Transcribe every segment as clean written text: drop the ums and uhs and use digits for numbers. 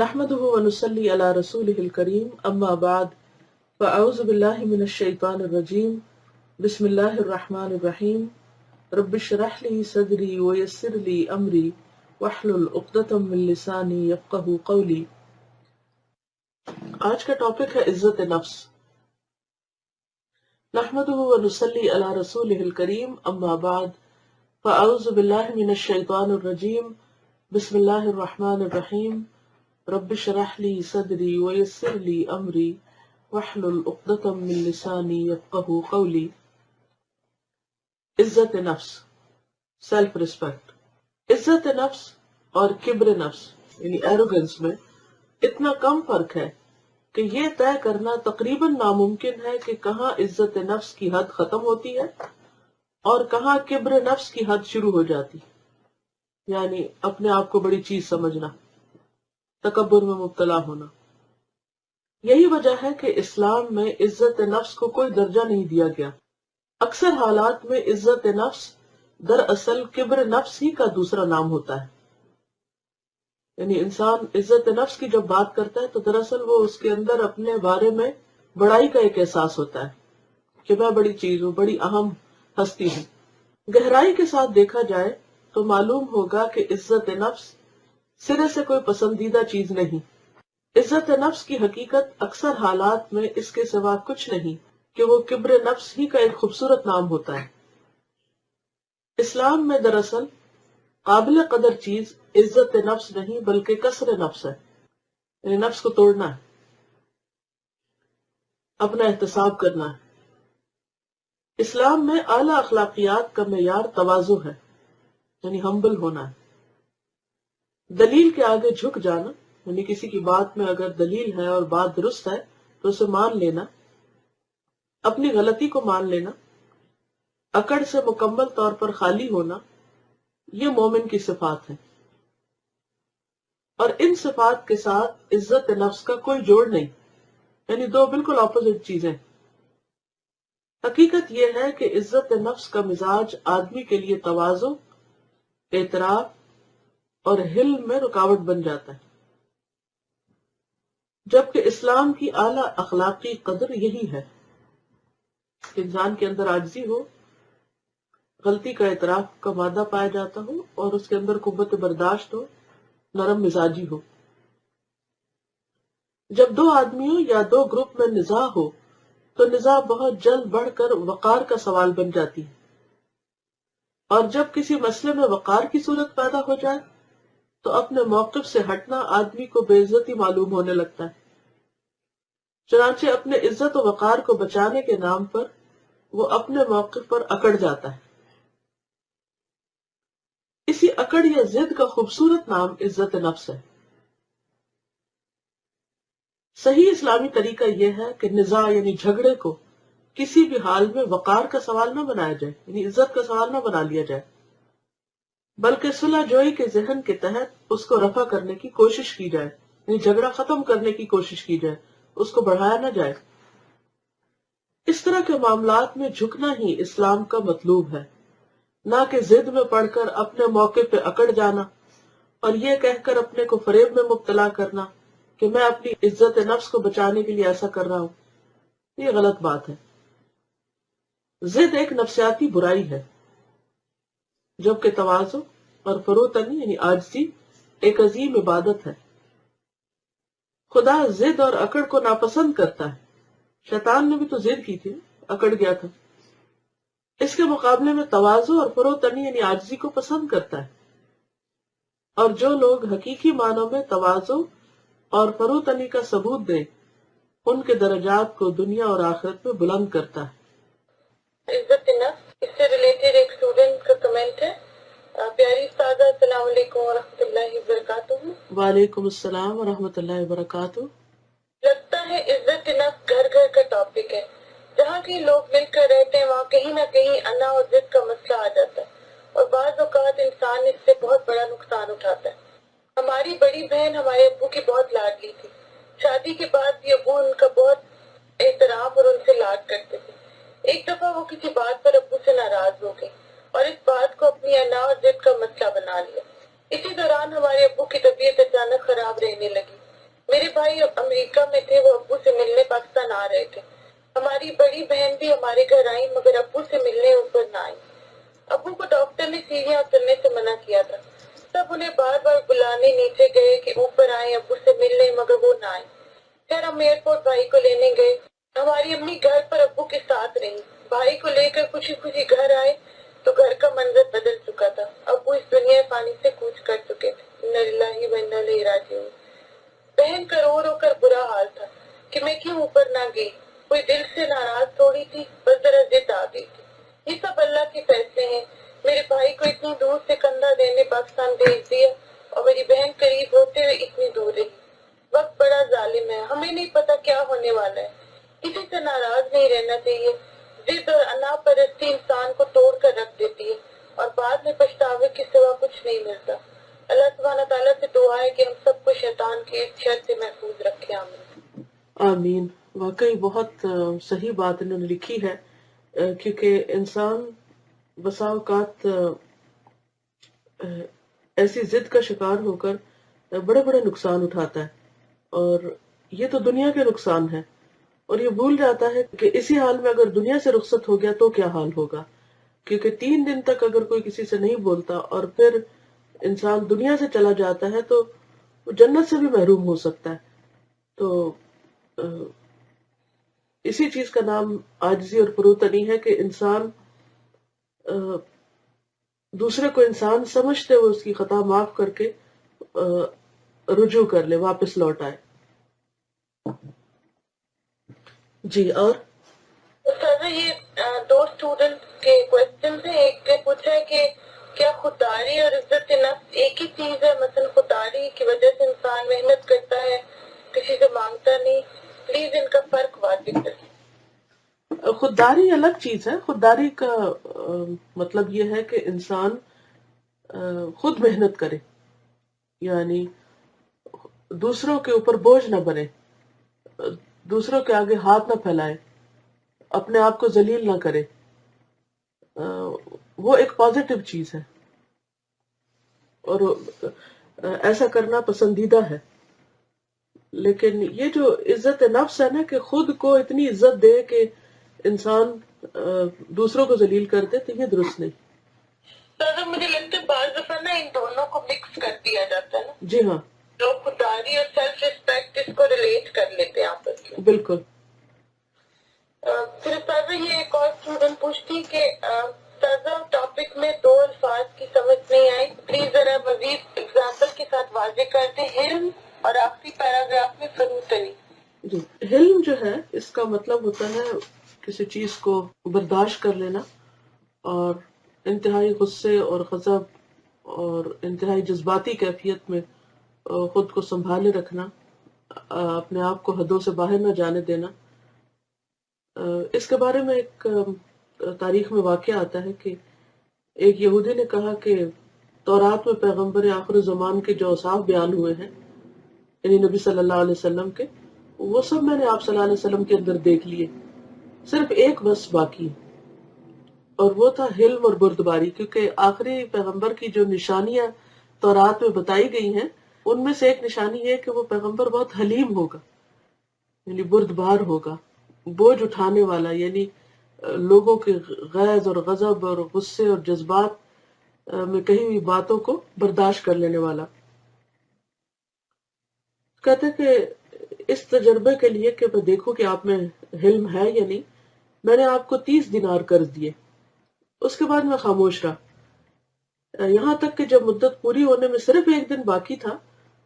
نحمده ونصلي على رسوله الكريم اما بعد فاعوذ بالله من الشيطان الرجيم بسم الله الرحمن الرحيم رب اشرح لي صدري ويسر لي امري واحلل عقدة من لساني يفقهوا قولي۔ آج کا ٹاپک ہے عزت نفس۔ نحمده ونصلي على رسوله الكريم اما بعد فاعوذ بالله من الشيطان الرجيم بسم الله الرحمن الرحيم رب اشرح لي صدري ويسر لي امري واحلل عقدة من لساني يفقهوا قولي۔ عزت نفس، سیلف ریسپیکٹ۔ عزت نفس اور کبر نفس یعنی ایروگنس میں اتنا کم فرق ہے کہ یہ طے کرنا تقریباً ناممکن ہے کہ کہاں عزت نفس کی حد ختم ہوتی ہے اور کہاں کبر نفس کی حد شروع ہو جاتی، یعنی اپنے آپ کو بڑی چیز سمجھنا، تکبر میں مبتلا ہونا۔ یہی وجہ ہے کہ اسلام میں عزت نفس کو کوئی درجہ نہیں دیا گیا۔ اکثر حالات میں عزت نفس دراصل کبر نفس ہی کا دوسرا نام ہوتا ہے، یعنی انسان عزت نفس کی جب بات کرتا ہے تو دراصل وہ اس کے اندر اپنے بارے میں بڑائی کا ایک احساس ہوتا ہے کہ میں بڑی چیز ہوں، بڑی اہم ہستی ہوں۔ گہرائی کے ساتھ دیکھا جائے تو معلوم ہوگا کہ عزت نفس سرے سے کوئی پسندیدہ چیز نہیں۔ عزت نفس کی حقیقت اکثر حالات میں اس کے سوا کچھ نہیں کہ وہ کبر نفس ہی کا ایک خوبصورت نام ہوتا ہے۔ اسلام میں دراصل قابل قدر چیز عزت نفس نہیں بلکہ کسر نفس ہے، یعنی نفس کو توڑنا ہے، اپنا احتساب کرنا ہے۔ اسلام میں اعلیٰ اخلاقیات کا معیار تواضع ہے، یعنی ہمبل ہونا ہے۔ دلیل کے آگے جھک جانا، یعنی کسی کی بات میں اگر دلیل ہے اور بات درست ہے تو اسے مان لینا، اپنی غلطی کو مان لینا، اکڑ سے مکمل طور پر خالی ہونا، یہ مومن کی صفات ہیں۔ اور ان صفات کے ساتھ عزت نفس کا کوئی جوڑ نہیں، یعنی دو بالکل اپوزٹ چیزیں۔ حقیقت یہ ہے کہ عزت نفس کا مزاج آدمی کے لیے تواضع، اعتراف اور حلم میں رکاوٹ بن جاتا ہے، جبکہ اسلام کی اعلیٰ اخلاقی قدر یہی ہے کہ انسان کے اندر عاجزی ہو، غلطی کا اعتراف کا مادہ پایا جاتا ہو اور اس کے اندر قوت برداشت ہو، نرم مزاجی ہو۔ جب دو آدمیوں یا دو گروپ میں نزاع ہو تو نزاع بہت جلد بڑھ کر وقار کا سوال بن جاتی ہے، اور جب کسی مسئلے میں وقار کی صورت پیدا ہو جائے تو اپنے موقف سے ہٹنا آدمی کو بے عزتی معلوم ہونے لگتا ہے۔ چنانچہ اپنے عزت و وقار کو بچانے کے نام پر وہ اپنے موقف پر اکڑ جاتا ہے۔ اسی اکڑ یا ضد کا خوبصورت نام عزت نفس ہے۔ صحیح اسلامی طریقہ یہ ہے کہ نزاع یعنی جھگڑے کو کسی بھی حال میں وقار کا سوال نہ بنایا جائے، یعنی عزت کا سوال نہ بنا لیا جائے، بلکہ صلح جوئی کے ذہن کے تحت اس کو رفع کرنے کی کوشش کی جائے، یعنی جھگڑا ختم کرنے کی کوشش کی جائے، اس کو بڑھایا نہ جائے۔ اس طرح کے معاملات میں جھکنا ہی اسلام کا مطلوب ہے، نہ کہ ضد میں پڑھ کر اپنے موقع پہ اکڑ جانا اور یہ کہہ کر اپنے کو فریب میں مبتلا کرنا کہ میں اپنی عزت نفس کو بچانے کے لیے ایسا کر رہا ہوں۔ یہ غلط بات ہے۔ ضد ایک نفسیاتی برائی ہے، جبکہ تواضع اور فروتنی یعنی عاجزی ایک عظیم عبادت ہے۔ خدا ضد اور اکڑ کو ناپسند کرتا ہے۔ شیطان نے بھی تو ضد کی تھی، اکڑ گیا تھا۔ اس کے مقابلے میں تواضع اور فروتنی یعنی عاجزی کو پسند کرتا ہے، اور جو لوگ حقیقی معنوں میں تواضع اور فروتنی کا ثبوت دیں ان کے درجات کو دنیا اور آخرت میں بلند کرتا ہے۔ عزت نفس، اس سے ریلیٹڈ ایک اسٹوڈنٹ کا کمنٹ ہے۔ پیاری استاذہ، السلام علیکم ورحمۃ اللہ وبرکاتہ۔ وعلیکم السلام ورحمۃ اللہ وبرکاتہ۔ لگتا ہے عزت نفس گھر گھر کا ٹاپک ہے۔ جہاں کہیں لوگ مل کر رہتے ہیں وہاں کہیں نہ کہیں انا اور ضد کا مسئلہ آ جاتا ہے، اور بعض اوقات انسان اس سے بہت بڑا نقصان اٹھاتا ہے۔ ہماری بڑی بہن ہمارے ابو کی بہت لاڈلی تھی۔ شادی کے بعد بھی ابو ان کا بہت احترام اور ان سے لاڈ کرتے تھے۔ ایک دفعہ وہ کسی بات پر ابو سے ناراض ہو گئی اور اس بات کو اپنی انا اور ضد کا مسئلہ بنا لیا۔ اسی دوران ہمارے ابو کی طبیعت اچانک خراب رہنے لگی بھائی امریکہ میں تھے، وہ ابو سے ملنے پاکستان آ رہے تھے. ہماری بڑی بہن بھی ہمارے گھر آئی مگر ابو سے ملنے اوپر نہ آئی. ابو کو ڈاکٹر نے سیڑھیاں اترنے سے منع کیا تھا. سب انہیں بار بار بلانے نیچے گئے کہ اوپر آئیں ابو سے ملنے، مگر وہ نہ آئے. پھر ہم ایئرپورٹ بھائی کو لینے گئے. ہماری امی گھر پر ابو کے ساتھ رہی. بھائی کو لے کر خوشی خوشی گھر آئے تو گھر کا منظر بدل چکا تھا. ابو اس دنیا فانی سے کوچ کر چکے تھے. انا للہ و انا الیہ راجعون. بہن کا رو رو کر برا حال تھا کہ میں کیوں اوپر نہ گئی. کوئی دل سے ناراض تھوڑی تھی، بس ذرا ضد آ گئی تھی. یہ سب اللہ کے فیصلے ہیں. میرے بھائی کو اتنی دور سے کندھا دینے پاکستان بھیج دیا اور میری بہن قریب ہوتے ہوئے اتنی دور رہی. وقت بڑا ظالم ہے، ہمیں نہیں پتا کیا ہونے والا ہے. کسی سے ناراض نہیں رہنا چاہیے. ضد اور انا پرستی انسان کو توڑ کر رکھ دیتی ہے اور بعد میں پچھتاوے کے سوا کچھ نہیں ملتا. اللہ سبحانہ تعالیٰ سے دعا ہے کہ ہم سب کو شیطان کی اس شر سے محفوظ رکھے. آمین. آمین. واقعی بہت صحیح بات انہوں نے لکھی ہے، کیونکہ انسان بسا اوقات ایسی ضد کا شکار ہو کر بڑے بڑے نقصان اٹھاتا ہے، اور یہ تو دنیا کے نقصان ہے، اور یہ بھول جاتا ہے کہ اسی حال میں اگر دنیا سے رخصت ہو گیا تو کیا حال ہوگا. کیونکہ 3 دن تک اگر کوئی کسی سے نہیں بولتا اور پھر انسان دنیا سے چلا جاتا ہے تو وہ جنت سے بھی محروم ہو سکتا ہے. تو اسی چیز کا نام عاجزی اور فروتنی ہے کہ انسان دوسرے کو انسان سمجھتے ہوئے اس کی خطا معاف کر کے رجوع کر لے، واپس لوٹ آئے. جی. اور سر یہ 2 اسٹوڈنٹ کے کوشچن ہیں. ایک نے پوچھا ہے کہ کیا خودداری اور عزت نفس ایک ہی چیز ہے؟ مثلا خودداری کی وجہ سے انسان محنت کرتا ہے، کسی سے مانگتا نہیں. پلیز ان کا فرق واضح کریں. خودداری الگ چیز ہے. خودداری کا مطلب یہ ہے کہ انسان خود محنت کرے، یعنی دوسروں کے اوپر بوجھ نہ بنے، دوسروں کے آگے ہاتھ نہ پھیلائے، اپنے آپ کو ذلیل نہ کرے. وہ ایک پازیٹو چیز ہے اور ایسا کرنا پسندیدہ ہے. لیکن یہ جو عزت نفس ہے نا، کہ خود کو اتنی عزت دے کہ انسان دوسروں کو ذلیل کر دے، تو یہ درست نہیں. سر مجھے لگتا ہے بعض دفعہ نا ان دونوں کو مکس کر دیا جاتا ہے نا. جی ہاں، لوگ خودداری اور سیلف ریسپیکٹ اس کو ریلیٹ کر لیتے ہیں آپس میں. بالکل. پھر سر یہ ایک اور اسٹوڈنٹ پوچھتی کہ سر ٹاپک میں 2 الفاظ کی سمجھ نہیں آئی، پلیز ذرا مزید اگزامپل کے ساتھ واضح کرتے. حلم اور آخری پیراگراف میں فروتنی. جی. حلم جو ہے اس کا مطلب ہوتا ہے کسی چیز کو برداشت کر لینا، اور انتہائی غصے اور غضب اور انتہائی جذباتی کیفیت میں خود کو سنبھالے رکھنا، اپنے آپ کو حدوں سے باہر نہ جانے دینا. اس کے بارے میں ایک تاریخ میں واقعہ آتا ہے کہ ایک یہودی نے کہا کہ تورات میں پیغمبر آخر زمان کے جو اوصاف بیان ہوئے ہیں، یعنی نبی صلی اللہ علیہ وسلم کے، وہ سب میں نے آپ صلی اللہ علیہ وسلم کے اندر دیکھ لیے، صرف ایک بس باقی ہے، اور وہ تھا حلم اور بردباری. کیونکہ آخری پیغمبر کی جو نشانیاں تورات میں بتائی گئی ہیں، ان میں سے ایک نشانی یہ کہ وہ پیغمبر بہت حلیم ہوگا، یعنی بردبار ہوگا، بوجھ اٹھانے والا، یعنی لوگوں کے غیظ اور غضب اور غصے اور جذبات میں کہی ہوئی باتوں کو برداشت کر لینے والا. کہتے کہ اس تجربے کے لیے کہ میں دیکھوں کہ آپ میں حلم ہے یا نہیں، میں نے آپ کو 30 دینار قرض دیے. اس کے بعد میں خاموش رہا، یہاں تک کہ جب مدت پوری ہونے میں صرف 1 دن باقی تھا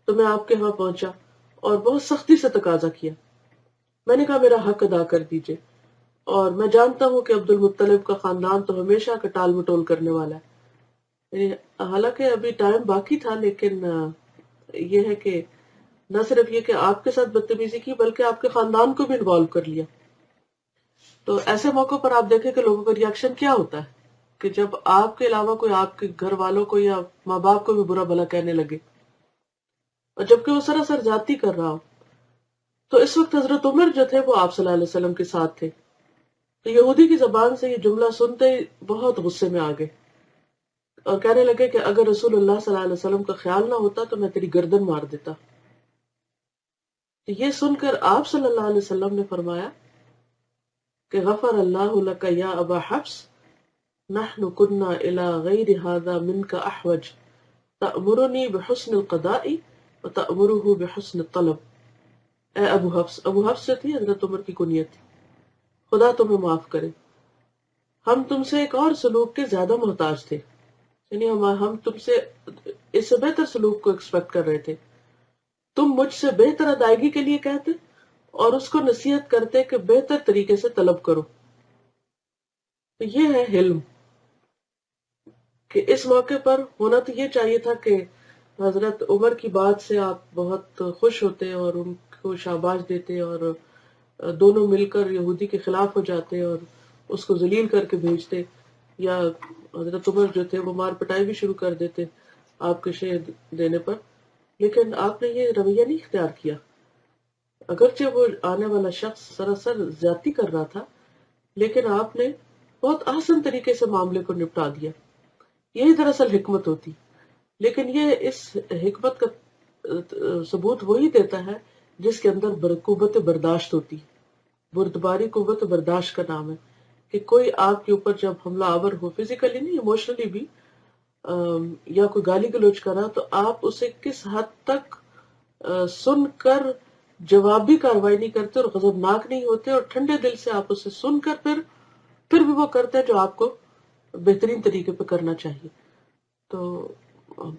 تو میں آپ کے ہاں پہنچا اور بہت سختی سے تقاضا کیا. میں نے کہا میرا حق ادا کر دیجئے، اور میں جانتا ہوں کہ عبد المطلب کا خاندان تو ہمیشہ کا ٹال مٹول کرنے والا ہے. یعنی حالانکہ ابھی ٹائم باقی تھا، لیکن یہ ہے کہ نہ صرف یہ کہ آپ کے ساتھ بدتمیزی کی بلکہ آپ کے خاندان کو بھی انوالو کر لیا. تو ایسے موقع پر آپ دیکھیں کہ لوگوں کا ریاکشن کیا ہوتا ہے کہ جب آپ کے علاوہ کوئی آپ کے گھر والوں کو یا ماں باپ کو بھی برا بھلا کہنے لگے، اور جبکہ وہ سراسر زیادتی کر رہا ہو. تو اس وقت حضرت عمر جو تھے وہ آپ صلی اللہ علیہ وسلم کے ساتھ تھے. تو یہودی کی زبان سے یہ جملہ سنتے ہی بہت غصے میں آ گئے اور کہنے لگے کہ اگر رسول اللہ صلی اللہ علیہ وسلم کا خیال نہ ہوتا تو میں تیری گردن مار دیتا. تو یہ سن کر آپ صلی اللہ علیہ وسلم نے فرمایا کہ غفر اللہ لک یا ابا حفص نحن كنا الى غیر هذا منك احوج تأمرنی بحسن القضاء وتأمره بحسن الطلب. اے ابو حفص، ابو حفص سے تھی حضرت عمر کی کنیت تھی، خدا تمہیں معاف کرے، ہم تم سے ایک اور سلوک کے زیادہ محتاج تھے، یعنی ہم تم سے اس سے بہتر سلوک کو ایکسپیکٹ کر رہے تھے، تم مجھ سے بہتر ادائیگی کے لیے کہتے اور اس کو نصیحت کرتے کہ بہتر طریقے سے طلب کرو. تو یہ ہے حلم، کہ اس موقع پر ہونا تو یہ چاہیے تھا کہ حضرت عمر کی بات سے آپ بہت خوش ہوتے اور ان کو شاباش دیتے اور دونوں مل کر یہودی کے خلاف ہو جاتے اور اس کو ذلیل کر کے بھیجتے، یا حضرت عمر جو تھے وہ مار پٹائی بھی شروع کر دیتے آپ کے شہد دینے پر. لیکن آپ نے یہ رویہ نہیں اختیار کیا، اگرچہ وہ آنے والا شخص سراسر زیادتی کر رہا تھا، لیکن آپ نے بہت آسان طریقے سے معاملے کو نپٹا دیا. یہی دراصل حکمت ہوتی. لیکن یہ اس حکمت کا ثبوت وہی دیتا ہے جس کے اندر قوت برداشت ہوتی. بردباری قوت برداشت کا نام ہے، کہ کوئی آپ کے اوپر جب حملہ آور ہو، فزیکلی نہیں ایموشنلی بھی، یا کوئی گالی گلوچ کرا، تو آپ اسے کس حد تک سن کر جوابی کاروائی نہیں کرتے اور غضبناک نہیں ہوتے، اور ٹھنڈے دل سے آپ اسے سن کر پھر بھی وہ کرتے ہیں جو آپ کو بہترین طریقے پہ کرنا چاہیے. تو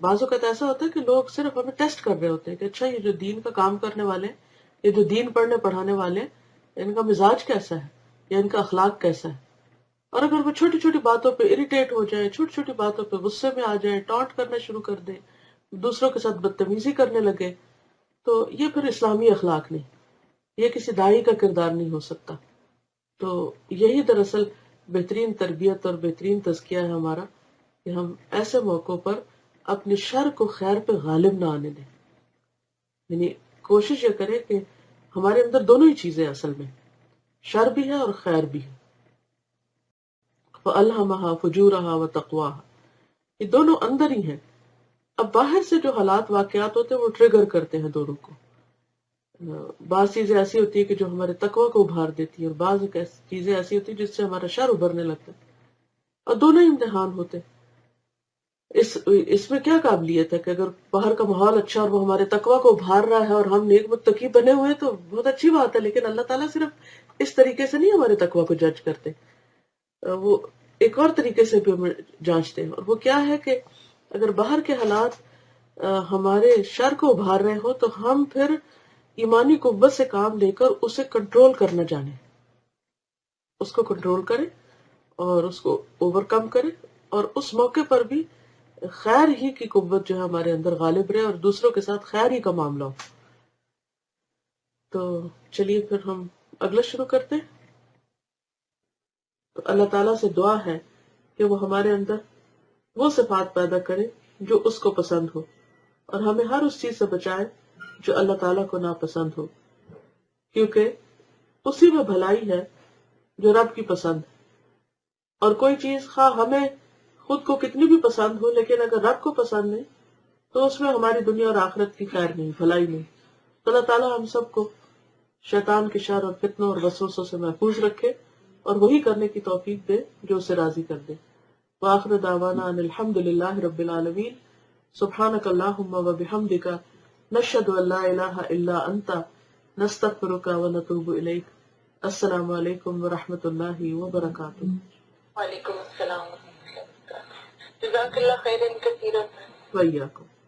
بعض اوقات ایسا ہوتا ہے کہ لوگ صرف ہمیں ٹیسٹ کر رہے ہوتے ہیں کہ اچھا یہ جو دین کا کام کرنے والے ہیں، یہ جو دین پڑھنے پڑھانے والے ہیں، ان کا مزاج کیسا ہے یا ان کا اخلاق کیسا ہے. اور اگر وہ چھوٹی چھوٹی باتوں پہ اریٹیٹ ہو جائے، چھوٹی چھوٹی باتوں پہ غصے میں آ جائے، ٹانٹ کرنا شروع کر دے، دوسروں کے ساتھ بدتمیزی کرنے لگے، تو یہ پھر اسلامی اخلاق نہیں، یہ کسی داعی کا کردار نہیں ہو سکتا. تو یہی دراصل بہترین تربیت اور بہترین تزکیہ ہے ہمارا، کہ ہم ایسے موقعوں پر اپنے شر کو خیر پہ غالب نہ آنے دیں. یعنی کوشش یہ کریں کہ ہمارے اندر دونوں ہی چیزیں اصل میں، شر بھی ہے اور خیر بھی ہے. فَأَلْهَمَهَا فُجُورَهَا وَتَقْوَاهَا، یہ دونوں اندر ہی ہیں. اب باہر سے جو حالات واقعات ہوتے ہیں وہ ٹریگر کرتے ہیں دونوں کو. بعض چیزیں ایسی ہوتی ہے کہ جو ہمارے تقوی کو ابھار دیتی ہے، اور بعض چیزیں ایسی ہوتی ہیں جس سے ہمارا شر ابھرنے لگتا ہے، اور دونوں ہی امتحان ہوتے ہیں. اس میں کیا قابلیت ہے کہ اگر باہر کا ماحول اچھا اور وہ ہمارے تقوی کو ابھار رہا ہے اور ہم نیک متقی بنے ہوئے تو بہت اچھی بات ہے. لیکن اللہ تعالیٰ صرف اس طریقے سے نہیں ہمارے تقوی کو جج کرتے، وہ ایک اور طریقے سے بھی ہمیں جانچتے ہیں. اور وہ کیا ہے کہ اگر باہر کے حالات ہمارے شر کو ابھار رہے ہو تو ہم پھر ایمانی قوت سے کام لے کر اسے کنٹرول کرنا جانیں، اس کو کنٹرول کریں اور اس کو اوور کم کریں، اور اس موقع پر بھی خیر ہی کی قوت جو ہے ہمارے اندر غالب رہے اور دوسروں کے ساتھ خیر ہی کا معاملہ ہو. تو چلیے پھر ہم اگلا شروع کرتے ہیں. تو اللہ تعالیٰ سے دعا ہے کہ وہ ہمارے اندر وہ صفات پیدا کرے جو اس کو پسند ہو، اور ہمیں ہر اس چیز سے بچائے جو اللہ تعالیٰ کو ناپسند ہو، کیونکہ اسی میں بھلائی ہے جو رب کی پسند ہے. اور کوئی چیز خواہ ہمیں خود کو کتنی بھی پسند ہو، لیکن اگر رب کو پسند نہیں تو اس میں ہماری دنیا اور آخرت کی خیر نہیں، بھلائی نہیں. تو اللہ تعالیٰ ہم سب کو شیطان کے شر اور فتنوں اور وسوسوں سے محفوظ رکھے اور وہی کرنے کی توفیق دے جو اسے راضی کر دے. وآخر دعوانا ان الحمد للہ رب العالمین. سبحانک اللہم وبحمدک، نشہد ان لا الہ الا انت، نستغفرک ونتوب الیک. السلام علیکم ورحمۃ اللہ وبرکاتہ. وعلیکم السلام ورحمۃ اللہ وبرکاتہ. جزاک اللہ خیرا کثیرا. وإياكم.